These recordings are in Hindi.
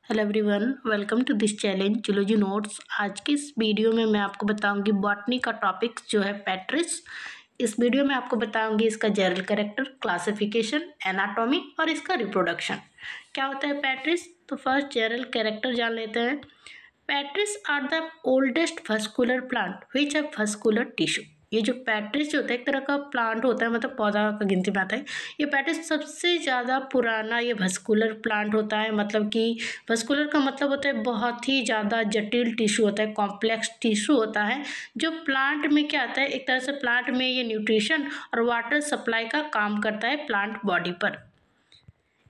Hello everyone, welcome to this challenge zoology notes. आज की इस वीडियो में मैं आपको बताऊंगी बॉटनी का टॉपिक जो है पैट्रिस। इस वीडियो में आपको बताऊंगी इसका जनरल कैरेक्टर, क्लासिफिकेशन, एनाटॉमी और इसका रिप्रोडक्शन। क्या होता है पैट्रिस? तो फर्स्ट जनरल कैरेक्टर जान लेते हैं। Pteris are the oldest vascular plant which have vascular tissue. ये जो पैट्रिस जो होता है एक तरह का प्लांट होता है, मतलब पौधा का गिनती में आता है। ये पैट्रिस सबसे ज़्यादा पुराना ये वस्कुलर प्लांट होता है। मतलब कि वस्कुलर का मतलब होता है बहुत ही ज़्यादा जटिल टिश्यू होता है, कॉम्प्लेक्स टिश्यू होता है जो प्लांट में क्या आता है, एक तरह से प्लांट में ये न्यूट्रिशन और वाटर सप्लाई का काम करता है प्लांट बॉडी पर।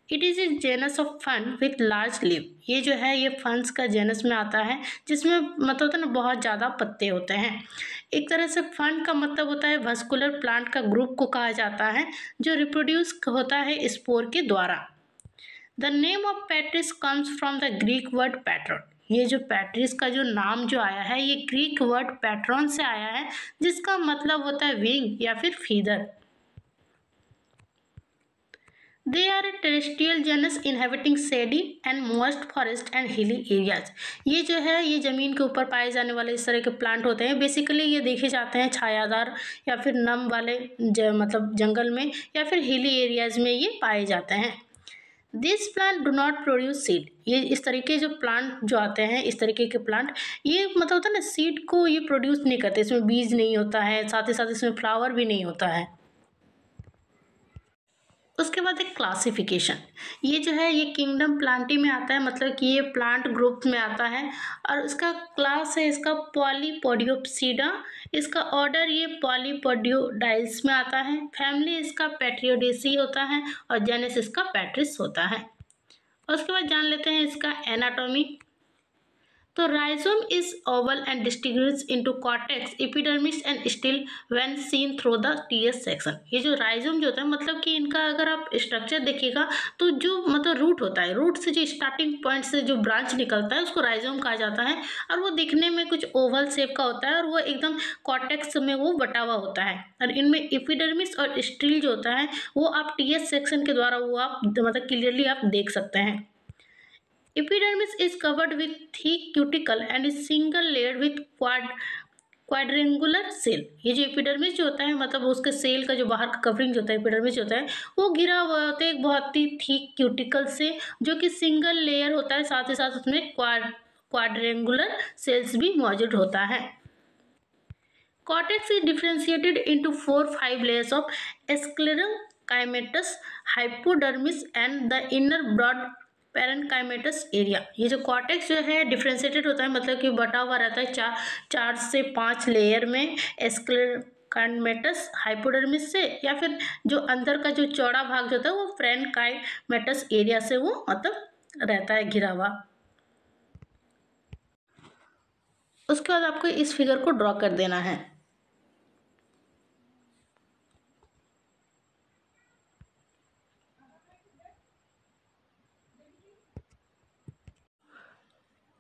It is a genus of fern with large leave. ये जो है ये फन्स का जेनस में आता है जिसमें मतलब होता है ना बहुत ज़्यादा पत्ते होते हैं। एक तरह से फन का मतलब होता है वस्कुलर प्लांट का ग्रुप को कहा जाता है जो रिप्रोड्यूस होता है स्पोर के द्वारा। The name of Patrice comes from the Greek word patron. ये जो पैट्रिस का जो नाम जो आया है ये ग्रीक वर्ड पैट्रॉन से आया है जिसका मतलब होता है विंग या फिर feather. They are a terrestrial genus inhabiting shady and moist forest and hilly areas। ये जो है ये ज़मीन के ऊपर पाए जाने वाले इस तरह के प्लांट होते हैं। बेसिकली ये देखे जाते हैं छायादार या फिर नम वाले मतलब जंगल में या फिर हिली एरियाज में ये पाए जाते हैं। This plant do not produce seed. ये इस तरीके जो प्लांट जो आते हैं इस तरीके के प्लांट ये मतलब होता है ना सीड को ये प्रोड्यूस नहीं करते। इसमें बीज नहीं होता है, साथ ही साथ इसमें फ्लावर भी नहीं होता है। उसके बाद एक क्लासिफिकेशन। ये जो है ये किंगडम प्लांटी में आता है, मतलब कि ये प्लांट ग्रुप में आता है और इसका क्लास है इसका पॉलीपोडियोप्सिडा। इसका ऑर्डर ये पॉलीपोडियोडाइल्स में आता है। फैमिली इसका पैट्रियोडेसी होता है और जेनस इसका पैट्रिस होता है। उसके बाद जान लेते हैं इसका एनाटॉमी। तो rhizome is oval and distributes into cortex, epidermis and still when seen through the TS section. ये जो राइजोम जो होता है मतलब कि इनका अगर आप स्ट्रक्चर देखिएगा तो जो मतलब रूट होता है, रूट से जो स्टार्टिंग पॉइंट से जो ब्रांच निकलता है उसको राइजोम कहा जाता है और वो दिखने में कुछ ओवल शेप का होता है और वो एकदम कॉर्टेक्स में वो बटा हुआ होता है। और इनमें एपिडर्मिस और स्टिल जो होता है वो आप टीएस सेक्शन के द्वारा वो आप मतलब क्लियरली आप देख सकते हैं। Epidermis is covered with thick cuticle and is single layered with quadrangular cell। ये जो एपिडर्मिस जो होता है मतलब उसके सेल का जो बाहर का कवरिंग जो होता है एपिडर्मिस जो होता है वो घिरा हुआ होता है एक बहुत ही थिक क्यूटिकल से जो कि सिंगल लेयर होता है। साथ ही साथ उसमें क्वाड्रेंगुलर सेल्स भी मौजूद होता है। Cortex is differentiated into 4-5 layers of sclerenchymatous hypodermis and the inner broad parenchymatous area. ये जो कॉर्टेक्स जो है डिफ्रेंशिएटेड होता है मतलब कि बटा हुआ रहता है 4 से 5 लेयर में स्क्लेरेंकाइमेटस हाइपोडर्मिस से, या फिर जो अंदर का जो चौड़ा भाग जो होता है वो पैरेनकाइमेटस एरिया से वो मतलब रहता है घिरा हुआ। उसके बाद आपको इस फिगर को ड्रॉ कर देना है।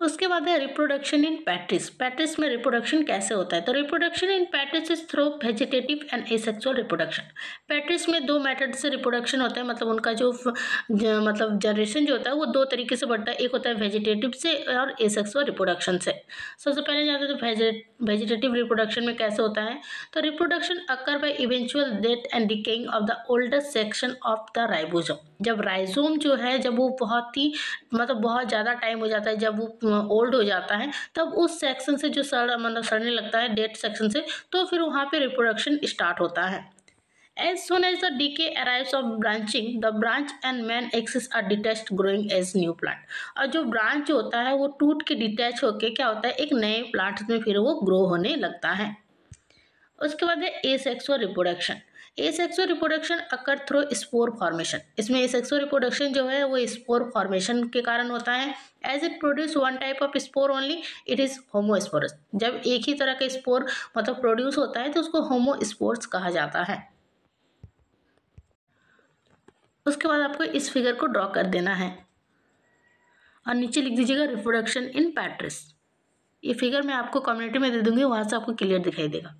उसके बाद है रिप्रोडक्शन इन पैट्रिस। पैट्रिस में रिप्रोडक्शन कैसे होता है? तो reproduction in Patrice is through vegetative and asexual reproduction. Patrice में 2 मेथड से रिप्रोडक्शन होता है, मतलब उनका जो मतलब जनरेशन जो होता है वो 2 तरीके से बढ़ता है। एक होता है वेजिटेटिव से और एसेक्सुअल रिप्रोडक्शन से। सबसे पहले जाते हैं तो वेजिटेटिव रिप्रोडक्शन में कैसे होता है। तो reproduction occur by eventual death and decaying of the older section of the ribosome. जब राइजोम जो है जब वो बहुत ही मतलब बहुत ज़्यादा टाइम हो जाता है, जब वो ओल्ड हो जाता है तब उस सेक्शन से जो सड़ने लगता है डेड सेक्शन से, तो फिर वहाँ पे रिप्रोडक्शन स्टार्ट होता है। As soon as the decay arrives of branching, the branch and main axis are detached, growing as new plant। और जो ब्रांच जो होता है वो टूट के डिटैच होके क्या होता है एक नए प्लांट में फिर वो ग्रो होने लगता है। उसके बाद है asexual reproduction. Asexual reproduction occur through spore formation. इसमें एसेक्सुअल रिप्रोडक्शन जो है वो स्पोर फॉर्मेशन के कारण होता है। As it produce one type of spore only, it is homosporous. जब एक ही तरह का स्पोर मतलब प्रोड्यूस होता है तो उसको होमोस्पोर्स कहा जाता है। उसके बाद आपको इस फिगर को ड्रॉ कर देना है और नीचे लिख दीजिएगा रिप्रोडक्शन इन पैट्रिस। ये फिगर मैं आपको कम्युनिटी में दे दूंगी, वहां से आपको क्लियर दिखाई देगा।